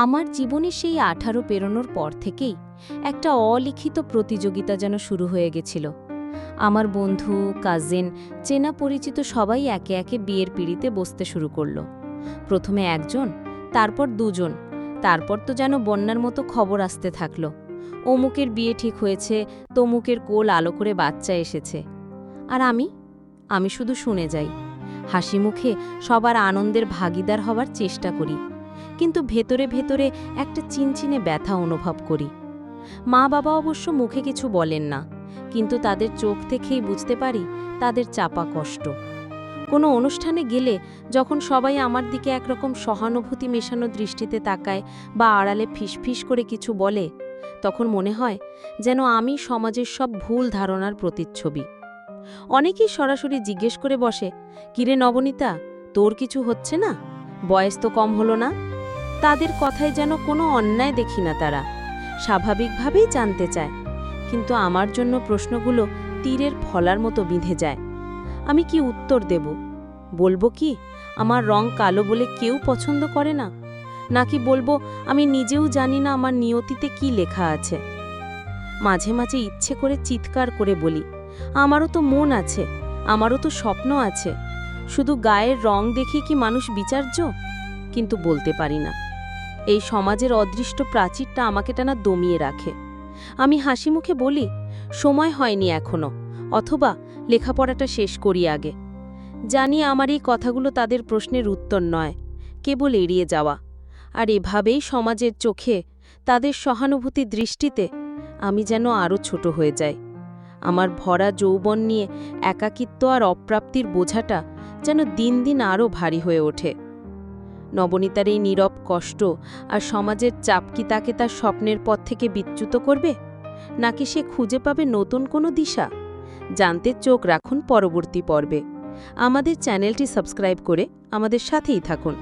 আমার জীবনে সেই 18 পেরোনোর পর থেকেই একটা অলিখিত প্রতিযোগিতা যেন শুরু হয়ে গেছিল। আমার বন্ধু, কাজিন, চেনা পরিচিত সবাই একে একে বিয়ের পিঁড়িতে বসতে শুরু করলো। প্রথমে একজন, তারপর দুজন, তারপর তো যেন বন্যার মতো খবর আসতে থাকলো। অমুকের বিয়ে ঠিক হয়েছে, তমুকের কোল আলো করে বাচ্চা এসেছে। আর আমি শুধু শুনে যাই, হাসি মুখে সবার আনন্দের ভাগিদার হবার চেষ্টা করি, কিন্তু ভেতরে ভেতরে একটা চিনচিনে ব্যথা অনুভব করি। মা বাবা অবশ্য মুখে কিছু বলেন না, কিন্তু তাদের চোখ থেকেই বুঝতে পারি তাদের চাপা কষ্ট। কোনো অনুষ্ঠানে গেলে যখন সবাই আমার দিকে একরকম সহানুভূতি মেশানো দৃষ্টিতে তাকায় বা আড়ালে ফিসফিস করে কিছু বলে, তখন মনে হয় যেন আমি সমাজের সব ভুল ধারণার প্রতিচ্ছবি। অনেকেই সরাসরি জিজ্ঞেস করে বসে, কিরে নবনীতা, তোর কিছু হচ্ছে না? বয়স তো কম হলো না? তাদের কথায় যেন কোনো অন্যায় দেখি না, তারা স্বাভাবিকভাবেই জানতে চায়, কিন্তু আমার জন্য প্রশ্নগুলো তীরের ফলার মতো বিঁধে যায়। আমি কি উত্তর দেব? বলবো কি আমার রং কালো বলে কেউ পছন্দ করে না? নাকি বলবো আমি নিজেও জানি না আমার নিয়তিতে কি লেখা আছে? মাঝে মাঝে ইচ্ছে করে চিৎকার করে বলি, আমারও তো মন আছে, আমারও তো স্বপ্ন আছে, শুধু গায়ের রং দেখি কি মানুষ বিচার্য? কিন্তু বলতে পারি না। এই সমাজের অদৃষ্ট প্রাচীরটা আমাকে টানা দমিয়ে রাখে। আমি হাসি মুখে বলি, সময় হয়নি এখনো, অথবা লেখাপড়াটা শেষ করি আগে। জানি আমার এই কথাগুলো তাদের প্রশ্নের উত্তর নয়, কেবল এড়িয়ে যাওয়া। আর এভাবেই সমাজের চোখে, তাদের সহানুভূতি দৃষ্টিতে আমি যেন আরও ছোট হয়ে যাই। আমার ভরা যৌবন নিয়ে একাকিত্ব আর অপ্রাপ্তির বোঝাটা যেন দিন দিন আরও ভারী হয়ে ওঠে। নবনীতার এই নীরব কষ্ট আর সমাজের চাপ কি তাকে তার স্বপ্নের পথ থেকে বিচ্যুত করবে, নাকি সে খুঁজে পাবে নতুন কোনো দিশা? জানতে চোখ রাখুন পরবর্তী পর্বে। আমাদের চ্যানেলটি সাবস্ক্রাইব করে আমাদের সাথেই থাকুন।